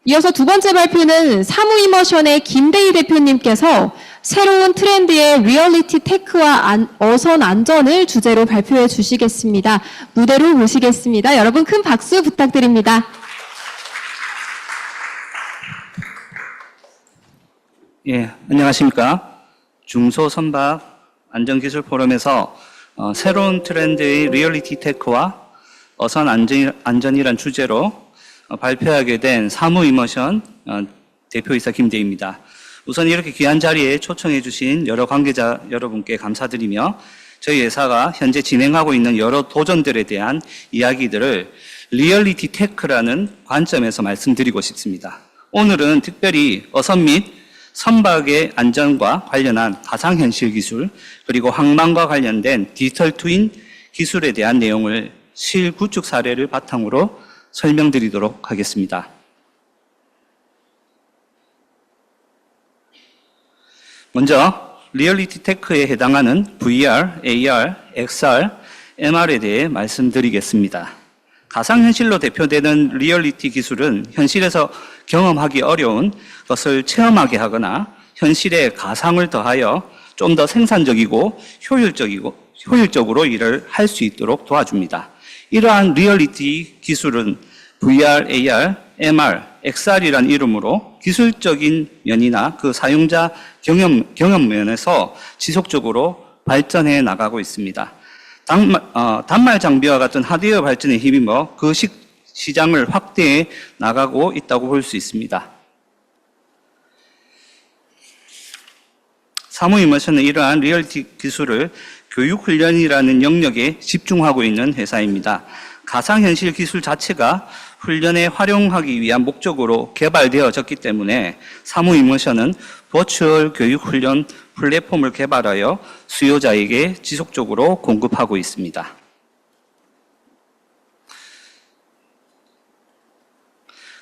이어서 두 번째 발표는 사무이머션의 김대희 대표님께서 새로운 트렌드의 리얼리티 테크와 어선 안전을 주제로 발표해 주시겠습니다. 무대로 모시겠습니다. 여러분 큰 박수 부탁드립니다. 예, 안녕하십니까. 중소선박 안전기술 포럼에서 새로운 트렌드의 리얼리티 테크와 어선 안전이란 주제로 발표하게 된 사무이머션 대표이사 김대희입니다. 우선 이렇게 귀한 자리에 초청해 주신 여러 관계자 여러분께 감사드리며 저희 회사가 현재 진행하고 있는 여러 도전들에 대한 이야기들을 리얼리티 테크라는 관점에서 말씀드리고 싶습니다. 오늘은 특별히 어선 및 선박의 안전과 관련한 가상현실 기술, 그리고 항만과 관련된 디지털 트윈 기술에 대한 내용을 실구축 사례를 바탕으로 설명드리도록 하겠습니다. 먼저 리얼리티 테크에 해당하는 VR, AR, XR, MR에 대해 말씀드리겠습니다. 가상현실로 대표되는 리얼리티 기술은 현실에서 경험하기 어려운 것을 체험하게 하거나 현실에 가상을 더하여 좀 더 생산적이고 효율적으로 일을 할 수 있도록 도와줍니다. 이러한 리얼리티 기술은 VR, AR, MR, XR이라는 이름으로 기술적인 면이나 그 사용자 경험 면에서 지속적으로 발전해 나가고 있습니다. 단말 장비와 같은 하드웨어 발전에 힘입어 그 시장을 확대해 나가고 있다고 볼 수 있습니다. 사무이머션은 이러한 리얼리티 기술을 교육훈련이라는 영역에 집중하고 있는 회사입니다. 가상현실 기술 자체가 훈련에 활용하기 위한 목적으로 개발되어졌기 때문에 사무이머션은 버추얼 교육훈련 플랫폼을 개발하여 수요자에게 지속적으로 공급하고 있습니다.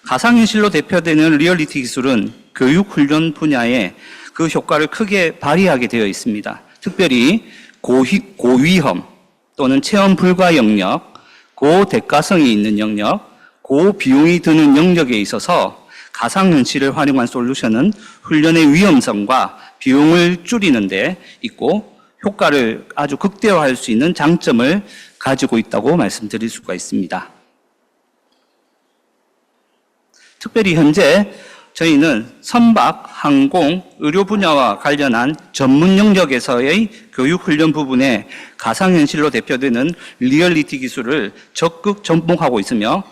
가상현실로 대표되는 리얼리티 기술은 교육훈련 분야에 그 효과를 크게 발휘하게 되어 있습니다. 특별히 고위험 또는 체험 불가 영역, 고대가성이 있는 영역, 고비용이 드는 영역에 있어서 가상현실을 활용한 솔루션은 훈련의 위험성과 비용을 줄이는 데 있고 효과를 아주 극대화할 수 있는 장점을 가지고 있다고 말씀드릴 수가 있습니다. 특별히 현재 저희는 선박, 항공, 의료 분야와 관련한 전문 영역에서의 교육훈련 부분에 가상현실로 대표되는 리얼리티 기술을 적극 접목하고 있으며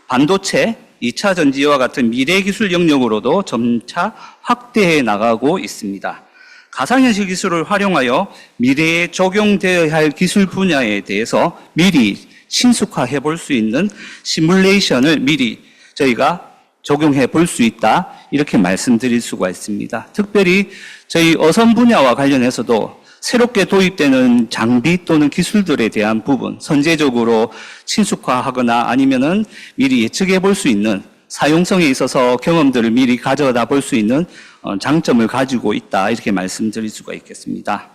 반도체, 2차 전지와 같은 미래 기술 영역으로도 점차 확대해 나가고 있습니다. 가상현실 기술을 활용하여 미래에 적용되어야 할 기술 분야에 대해서 미리 친숙화해 볼 수 있는 시뮬레이션을 미리 저희가 적용해 볼 수 있다, 이렇게 말씀드릴 수가 있습니다. 특별히 저희 어선 분야와 관련해서도 새롭게 도입되는 장비 또는 기술들에 대한 부분 선제적으로 친숙화하거나 아니면은 미리 예측해 볼 수 있는 사용성에 있어서 경험들을 미리 가져다 볼 수 있는 장점을 가지고 있다, 이렇게 말씀드릴 수가 있겠습니다.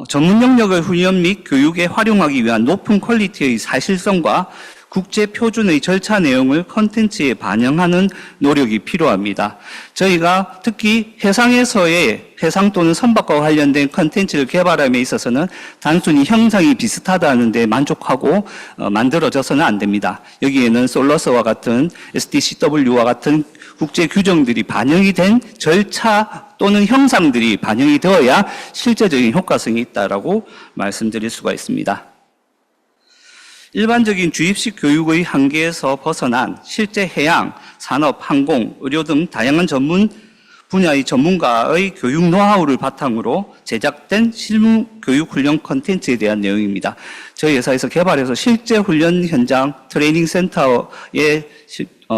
전문 영역을 훈련 및 교육에 활용하기 위한 높은 퀄리티의 사실성과 국제 표준의 절차 내용을 컨텐츠에 반영하는 노력이 필요합니다. 저희가 특히 해상 또는 선박과 관련된 컨텐츠를 개발함에 있어서는 단순히 형상이 비슷하다는 데 만족하고 만들어져서는 안 됩니다. 여기에는 솔러스와 같은 STCW와 같은 국제 규정들이 반영이 된 절차 또는 형상들이 반영이 되어야 실제적인 효과성이 있다라고 말씀드릴 수가 있습니다. 일반적인 주입식 교육의 한계에서 벗어난 실제 해양, 산업, 항공, 의료 등 다양한 전문 분야의 전문가의 교육 노하우를 바탕으로 제작된 실무 교육 훈련 콘텐츠에 대한 내용입니다. 저희 회사에서 개발해서 실제 훈련 현장 트레이닝 센터에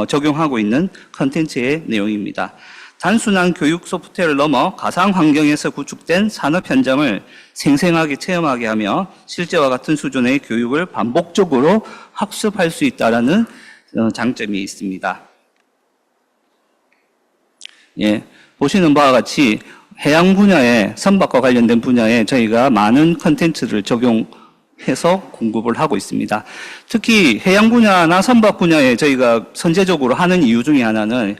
적용하고 있는 콘텐츠의 내용입니다. 단순한 교육 소프트웨어를 넘어 가상 환경에서 구축된 산업 현장을 생생하게 체험하게 하며 실제와 같은 수준의 교육을 반복적으로 학습할 수 있다는 장점이 있습니다. 예, 보시는 바와 같이 해양 분야에, 선박과 관련된 분야에 저희가 많은 컨텐츠를 적용 해서 공급을 하고 있습니다. 특히 해양 분야나 선박 분야에 저희가 선제적으로 하는 이유 중에 하나는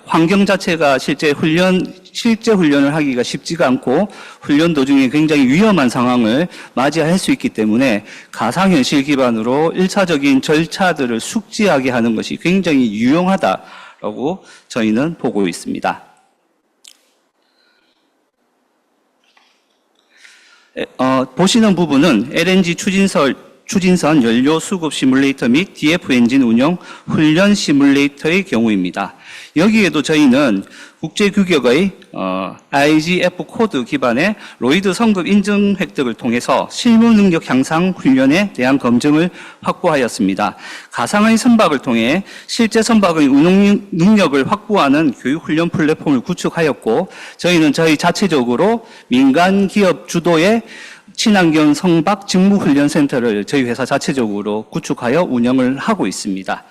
환경 자체가 실제 훈련을 하기가 쉽지가 않고 훈련 도중에 굉장히 위험한 상황을 맞이할 수 있기 때문에 가상현실 기반으로 1차적인 절차들을 숙지하게 하는 것이 굉장히 유용하다라고 저희는 보고 있습니다. 보시는 부분은 LNG 추진선 연료 수급 시뮬레이터 및 DF 엔진 운영 훈련 시뮬레이터의 경우입니다. 여기에도 저희는 국제 규격의 IGF 코드 기반의 로이드 성급 인증 획득을 통해서 실무 능력 향상 훈련에 대한 검증을 확보하였습니다. 가상의 선박을 통해 실제 선박의 운용 능력을 확보하는 교육 훈련 플랫폼을 구축하였고, 저희는 저희 자체적으로 민간 기업 주도의 친환경 선박 직무훈련센터를 저희 회사 자체적으로 구축하여 운영을 하고 있습니다.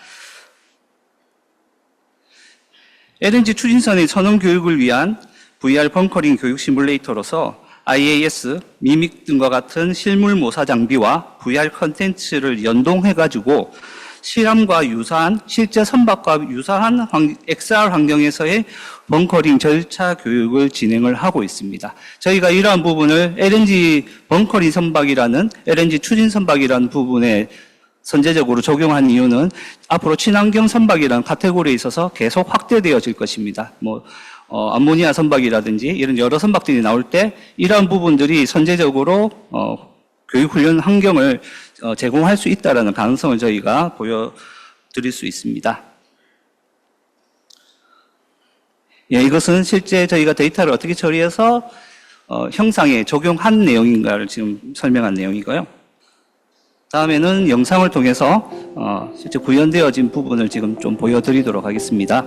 LNG 추진선의 선원 교육을 위한 VR 벙커링 교육 시뮬레이터로서 IAS, 미믹 등과 같은 실물 모사 장비와 VR 컨텐츠를 연동해가지고 실험과 유사한, 실제 선박과 유사한 XR 환경에서의 벙커링 절차 교육을 진행을 하고 있습니다. 저희가 이러한 부분을 LNG 벙커링 선박이라는, LNG 추진 선박이라는 부분에 선제적으로 적용한 이유는 앞으로 친환경 선박이라는 카테고리에 있어서 계속 확대되어질 것입니다. 암모니아 선박이라든지 이런 여러 선박들이 나올 때 이러한 부분들이 선제적으로 교육훈련 환경을 제공할 수 있다는 가능성을 저희가 보여드릴 수 있습니다. 예, 이것은 실제 저희가 데이터를 어떻게 처리해서 형상에 적용한 내용인가를 지금 설명한 내용이고요. 다음에는 영상을 통해서 실제 구현되어진 부분을 지금 좀 보여드리도록 하겠습니다.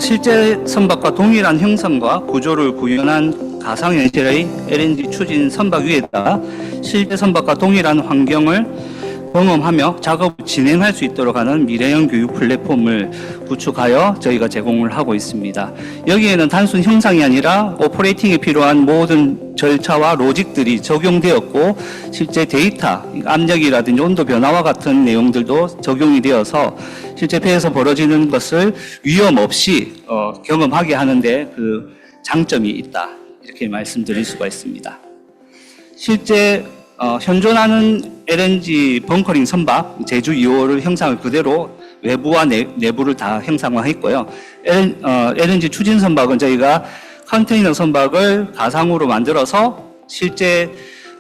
실제 선박과 동일한 형상과 구조를 구현한 가상현실의 LNG 추진 선박 위에다가 실제 선박과 동일한 환경을 경험하며 작업을 진행할 수 있도록 하는 미래형 교육 플랫폼을 구축하여 저희가 제공을 하고 있습니다. 여기에는 단순 형상이 아니라 오퍼레이팅에 필요한 모든 절차와 로직들이 적용되었고, 실제 데이터, 압력이라든지 온도 변화와 같은 내용들도 적용이 되어서 실제 배에서 벌어지는 것을 위험 없이 경험하게 하는데 그 장점이 있다, 이렇게 말씀드릴 수가 있습니다. 실제 현존하는 LNG 벙커링 선박 제주 2호를 형상을 그대로 외부와 내부를 다 형상화했고요. LNG 추진 선박은 저희가 컨테이너 선박을 가상으로 만들어서 실제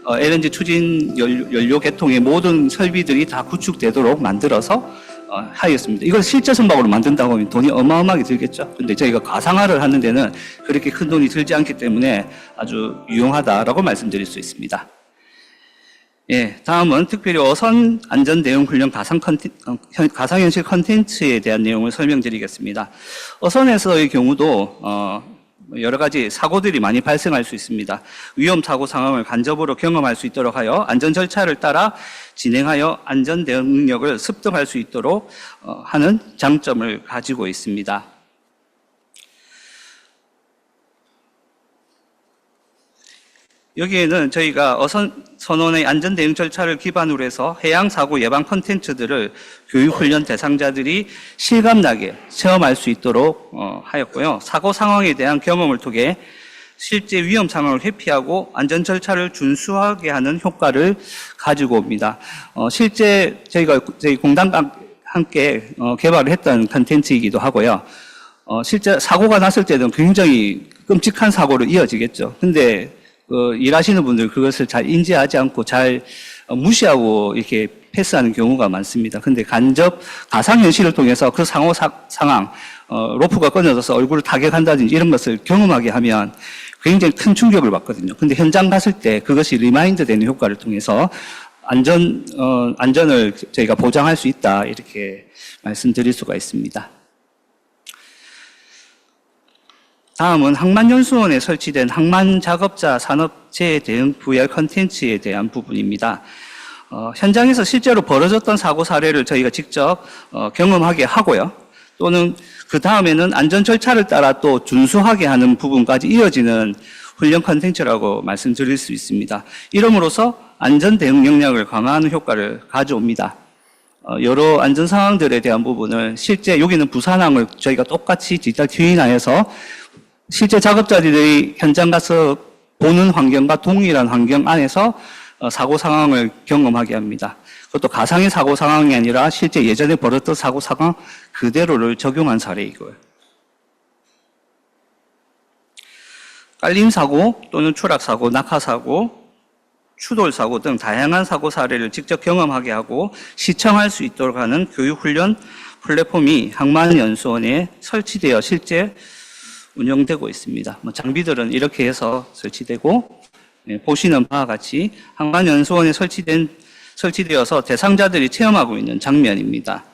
LNG 추진 연료 개통의 모든 설비들이 다 구축되도록 만들어서 하였습니다. 이걸 실제 선박으로 만든다고 하면 돈이 어마어마하게 들겠죠. 근데 저희가 가상화를 하는 데는 그렇게 큰 돈이 들지 않기 때문에 아주 유용하다라고 말씀드릴 수 있습니다. 예, 다음은 특별히 어선 안전 대응 훈련 가상현실 컨텐츠에 대한 내용을 설명드리겠습니다. 어선에서의 경우도 여러 가지 사고들이 많이 발생할 수 있습니다. 위험 사고 상황을 간접으로 경험할 수 있도록 하여 안전 절차를 따라 진행하여 안전 대응 능력을 습득할 수 있도록 하는 장점을 가지고 있습니다. 여기에는 저희가 어선 선원의 안전 대응 절차를 기반으로 해서 해양 사고 예방 콘텐츠들을 교육 훈련 대상자들이 실감나게 체험할 수 있도록 하였고요. 사고 상황에 대한 경험을 통해 실제 위험 상황을 회피하고 안전 절차를 준수하게 하는 효과를 가지고 옵니다. 실제 저희 공단과 함께 개발을 했던 콘텐츠이기도 하고요. 실제 사고가 났을 때는 굉장히 끔찍한 사고로 이어지겠죠. 근데 일하시는 분들 그것을 잘 인지하지 않고 잘 무시하고 이렇게 패스하는 경우가 많습니다. 근데 간접 가상현실을 통해서 그 상황, 로프가 끊어져서 얼굴을 타격한다든지 이런 것을 경험하게 하면 굉장히 큰 충격을 받거든요. 근데 현장 갔을 때 그것이 리마인드 되는 효과를 통해서 안전을 저희가 보장할 수 있다, 이렇게 말씀드릴 수가 있습니다. 다음은 항만연수원에 설치된 항만작업자 산업재해 대응 VR 컨텐츠에 대한 부분입니다. 현장에서 실제로 벌어졌던 사고 사례를 저희가 직접 경험하게 하고요. 또는 그 다음에는 안전 절차를 따라 또 준수하게 하는 부분까지 이어지는 훈련 컨텐츠라고 말씀드릴 수 있습니다. 이름으로써 안전 대응 역량을 강화하는 효과를 가져옵니다. 여러 안전 상황들에 대한 부분을 실제 여기는 부산항을 저희가 똑같이 디지털 트윈화해서 실제 작업자들이 현장 가서 보는 환경과 동일한 환경 안에서 사고 상황을 경험하게 합니다. 그것도 가상의 사고 상황이 아니라 실제 예전에 벌었던 사고 상황 그대로를 적용한 사례이고요. 깔림 사고 또는 추락 사고, 낙하 사고, 추돌 사고 등 다양한 사고 사례를 직접 경험하게 하고 시청할 수 있도록 하는 교육훈련 플랫폼이 항만연수원에 설치되어 실제 운영되고 있습니다. 장비들은 이렇게 해서 설치되고, 보시는 바와 같이 항만연수원에 설치되어서 대상자들이 체험하고 있는 장면입니다.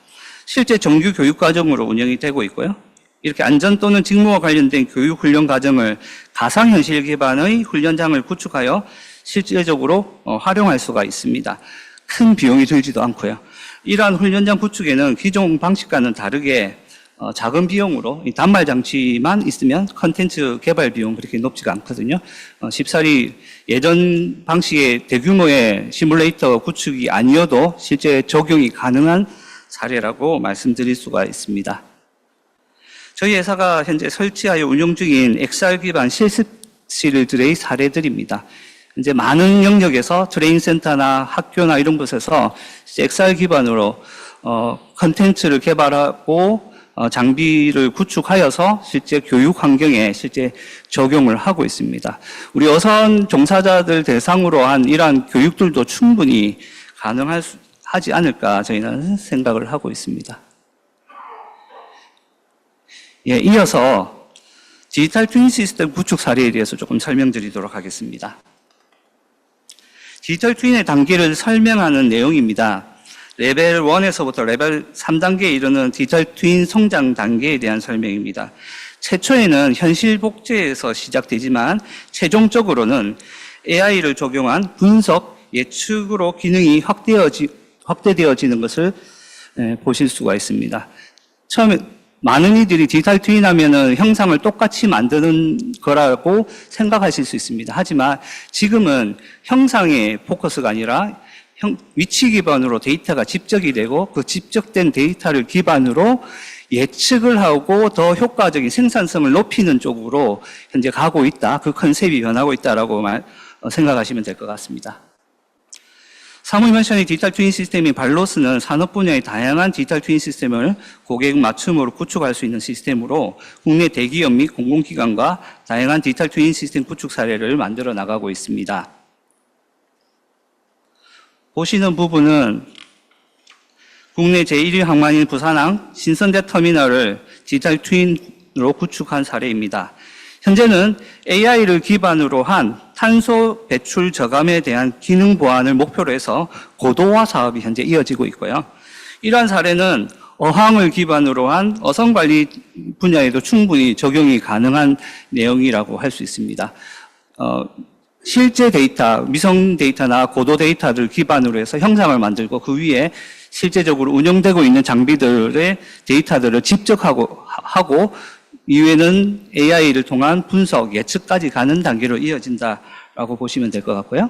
실제 정규 교육 과정으로 운영이 되고 있고요. 이렇게 안전 또는 직무와 관련된 교육 훈련 과정을 가상현실 기반의 훈련장을 구축하여 실제적으로 활용할 수가 있습니다. 큰 비용이 들지도 않고요. 이러한 훈련장 구축에는 기존 방식과는 다르게 작은 비용으로 단말 장치만 있으면 컨텐츠 개발 비용 그렇게 높지가 않거든요. 쉽사리 예전 방식의 대규모의 시뮬레이터 구축이 아니어도 실제 적용이 가능한 사례라고 말씀드릴 수가 있습니다. 저희 회사가 현재 설치하여 운영 중인 XR 기반 실습실들의 사례들입니다. 이제 많은 영역에서 트레이닝 센터나 학교나 이런 곳에서 XR 기반으로 컨텐츠를 개발하고 장비를 구축하여서 실제 교육 환경에 실제 적용을 하고 있습니다. 우리 어선 종사자들 대상으로 한 이러한 교육들도 충분히 가능하지 않을까 저희는 생각을 하고 있습니다. 예, 이어서 디지털 트윈 시스템 구축 사례에 대해서 조금 설명드리도록 하겠습니다. 디지털 트윈의 단계를 설명하는 내용입니다. 레벨 1에서부터 레벨 3단계에 이르는 디지털 트윈 성장 단계에 대한 설명입니다. 최초에는 현실 복제에서 시작되지만 최종적으로는 AI를 적용한 분석, 예측으로 기능이 확대되어지는 것을 보실 수가 있습니다. 처음에 많은 이들이 디지털 트윈 하면은 형상을 똑같이 만드는 거라고 생각하실 수 있습니다. 하지만 지금은 형상의 포커스가 아니라 위치 기반으로 데이터가 집적이 되고 그 집적된 데이터를 기반으로 예측을 하고 더 효과적인 생산성을 높이는 쪽으로 현재 가고 있다. 그 컨셉이 변하고 있다라고 생각하시면 될 것 같습니다. 사무임mersion의 디지털 트윈 시스템인 발로스는 산업 분야의 다양한 디지털 트윈 시스템을 고객 맞춤으로 구축할 수 있는 시스템으로 국내 대기업 및 공공기관과 다양한 디지털 트윈 시스템 구축 사례를 만들어 나가고 있습니다. 보시는 부분은 국내 제1위 항만인 부산항 신선대 터미널을 디지털 트윈으로 구축한 사례입니다. 현재는 AI를 기반으로 한 탄소 배출 저감에 대한 기능 보완을 목표로 해서 고도화 사업이 현재 이어지고 있고요. 이러한 사례는 어항을 기반으로 한 어선 관리 분야에도 충분히 적용이 가능한 내용이라고 할 수 있습니다. 실제 데이터, 미성 데이터나 고도 데이터를 기반으로 해서 형상을 만들고 그 위에 실제적으로 운영되고 있는 장비들의 데이터들을 집적하고 이후에는 AI를 통한 분석, 예측까지 가는 단계로 이어진다라고 보시면 될 것 같고요.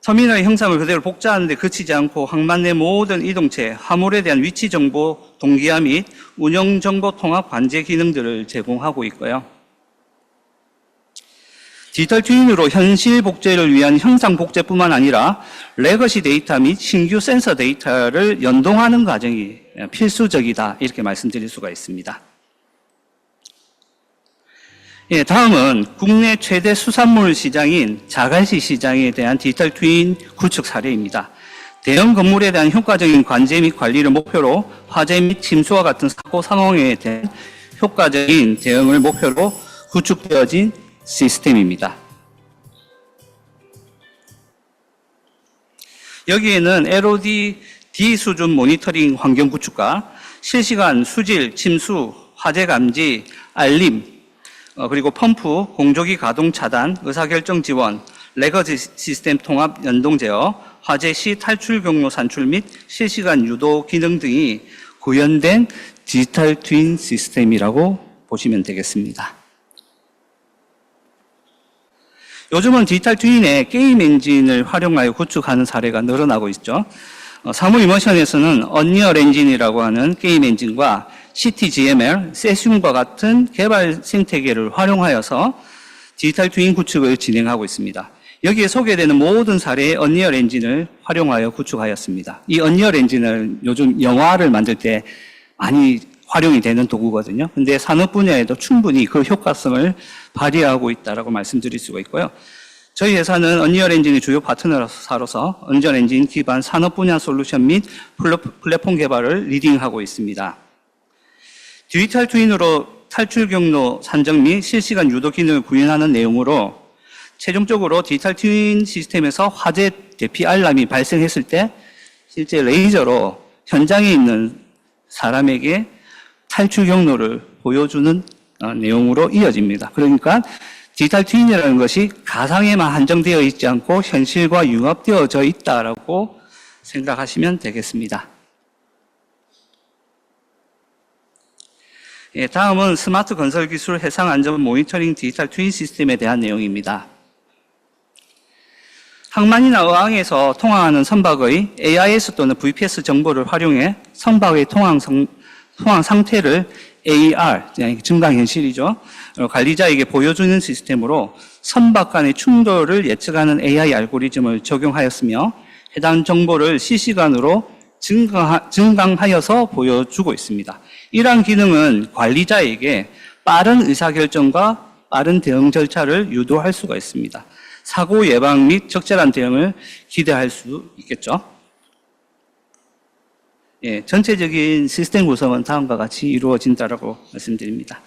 터미널의 형상을 그대로 복제하는 데 그치지 않고 항만 내 모든 이동체, 화물에 대한 위치 정보 동기화 및 운영 정보 통합 관제 기능들을 제공하고 있고요. 디지털 트윈으로 현실 복제를 위한 형상 복제뿐만 아니라 레거시 데이터 및 신규 센서 데이터를 연동하는 과정이 필수적이다 이렇게 말씀드릴 수가 있습니다. 예, 다음은 국내 최대 수산물 시장인 자갈치 시장에 대한 디지털 트윈 구축 사례입니다. 대형 건물에 대한 효과적인 관제 및 관리를 목표로 화재 및 침수와 같은 사고 상황에 대한 효과적인 대응을 목표로 구축되어진 시스템입니다. 여기에는 LOD D 수준 모니터링 환경 구축과 실시간 수질, 침수, 화재 감지, 알림, 그리고 펌프, 공조기 가동 차단, 의사결정 지원, 레거지 시스템 통합 연동 제어, 화재 시 탈출 경로 산출 및 실시간 유도 기능 등이 구현된 디지털 트윈 시스템이라고 보시면 되겠습니다. 요즘은 디지털 트윈에 게임 엔진을 활용하여 구축하는 사례가 늘어나고 있죠. 사무 이머션에서는 언리얼 엔진이라고 하는 게임 엔진과 CTGML, 세슘과 같은 개발 생태계를 활용하여서 디지털 트윈 구축을 진행하고 있습니다. 여기에 소개되는 모든 사례의 언리얼 엔진을 활용하여 구축하였습니다. 이 언리얼 엔진을 요즘 영화를 만들 때 많이 활용이 되는 도구거든요. 근데 산업 분야에도 충분히 그 효과성을 발휘하고 있다고 말씀드릴 수가 있고요. 저희 회사는 언리얼 엔진의 주요 파트너사로서 언리얼 엔진 기반 산업 분야 솔루션 및 플랫폼 개발을 리딩하고 있습니다. 디지털 트윈으로 탈출 경로 산정 및 실시간 유도 기능을 구현하는 내용으로 최종적으로 디지털 트윈 시스템에서 화재 대피 알람이 발생했을 때 실제 레이저로 현장에 있는 사람에게 탈출 경로를 보여주는 내용으로 이어집니다. 그러니까 디지털 트윈이라는 것이 가상에만 한정되어 있지 않고 현실과 융합되어져 있다라고 생각하시면 되겠습니다. 예, 다음은 스마트 건설 기술 해상 안전 모니터링 디지털 트윈 시스템에 대한 내용입니다. 항만이나 어항에서 통항하는 선박의 AIS 또는 VPS 정보를 활용해 선박의 통항 상태를 AR, 증강현실이죠. 관리자에게 보여주는 시스템으로 선박 간의 충돌을 예측하는 AI 알고리즘을 적용하였으며 해당 정보를 실시간으로 증강하여서 보여주고 있습니다. 이러한 기능은 관리자에게 빠른 의사결정과 빠른 대응 절차를 유도할 수가 있습니다. 사고 예방 및 적절한 대응을 기대할 수 있겠죠. 예, 전체적인 시스템 구성은 다음과 같이 이루어진다라고 말씀드립니다.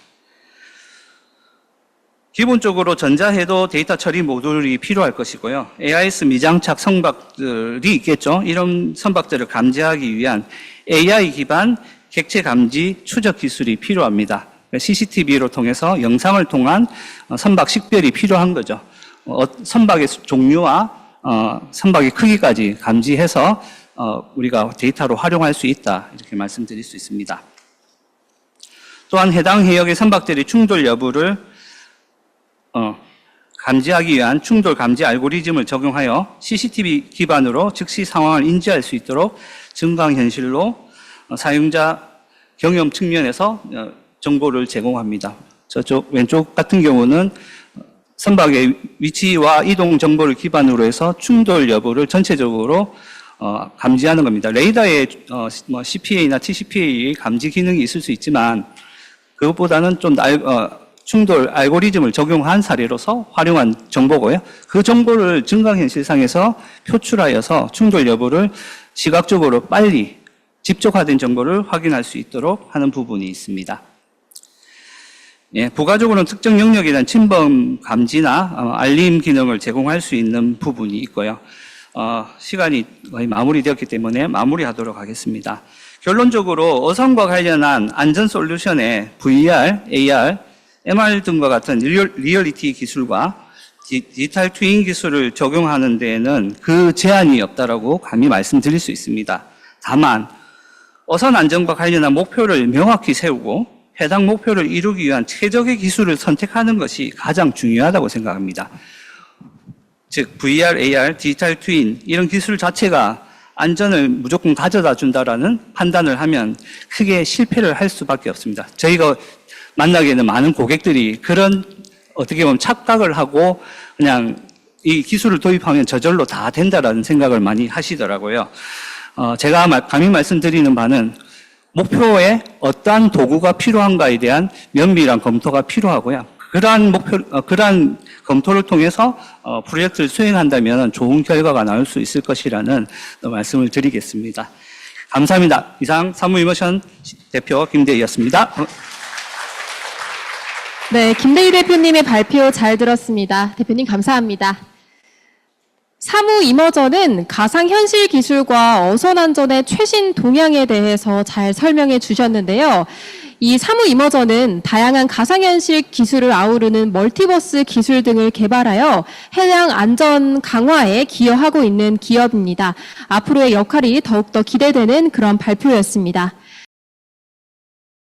기본적으로 전자해도 데이터 처리 모듈이 필요할 것이고요. AIS 미장착 선박들이 있겠죠. 이런 선박들을 감지하기 위한 AI 기반 객체 감지 추적 기술이 필요합니다. CCTV로 통해서 영상을 통한 선박 식별이 필요한 거죠. 선박의 종류와 선박의 크기까지 감지해서 우리가 데이터로 활용할 수 있다 이렇게 말씀드릴 수 있습니다. 또한 해당 해역의 선박들의 충돌 여부를 감지하기 위한 충돌 감지 알고리즘을 적용하여 CCTV 기반으로 즉시 상황을 인지할 수 있도록 증강현실로 사용자 경험 측면에서 정보를 제공합니다. 저쪽 왼쪽 같은 경우는 선박의 위치와 이동 정보를 기반으로 해서 충돌 여부를 전체적으로 감지하는 겁니다. 레이더에 CPA나 TCPA의 감지 기능이 있을 수 있지만 그것보다는 좀 충돌 알고리즘을 적용한 사례로서 활용한 정보고요. 그 정보를 증강현실상에서 표출하여서 충돌 여부를 시각적으로 빨리 집적화된 정보를 확인할 수 있도록 하는 부분이 있습니다. 예, 부가적으로는 특정 영역에 대한 침범 감지나 알림 기능을 제공할 수 있는 부분이 있고요. 시간이 거의 마무리되었기 때문에 마무리하도록 하겠습니다. 결론적으로 어선과 관련한 안전 솔루션에 VR, AR, MR 등과 같은 리얼리티 기술과 디지털 트윈 기술을 적용하는 데에는 그 제한이 없다라고 감히 말씀드릴 수 있습니다. 다만 어선 안전과 관련한 목표를 명확히 세우고 해당 목표를 이루기 위한 최적의 기술을 선택하는 것이 가장 중요하다고 생각합니다. 즉 VR, AR, 디지털 트윈 이런 기술 자체가 안전을 무조건 가져다 준다라는 판단을 하면 크게 실패를 할 수밖에 없습니다. 저희가 만나기에는 많은 고객들이 그런 어떻게 보면 착각을 하고 그냥 이 기술을 도입하면 저절로 다 된다라는 생각을 많이 하시더라고요. 제가 감히 말씀드리는 바는 목표에 어떠한 도구가 필요한가에 대한 면밀한 검토가 필요하고요. 그러한 검토를 통해서 프로젝트를 수행한다면 좋은 결과가 나올 수 있을 것이라는 말씀을 드리겠습니다. 감사합니다. 이상 사무이머션 대표 김대희였습니다. 네, 김대희 대표님의 발표 잘 들었습니다. 대표님 감사합니다. 사무 이머전은 가상현실 기술과 어선 안전의 최신 동향에 대해서 잘 설명해 주셨는데요. 이 사무이머전은 다양한 가상현실 기술을 아우르는 멀티버스 기술 등을 개발하여 해양 안전 강화에 기여하고 있는 기업입니다. 앞으로의 역할이 더욱더 기대되는 그런 발표였습니다.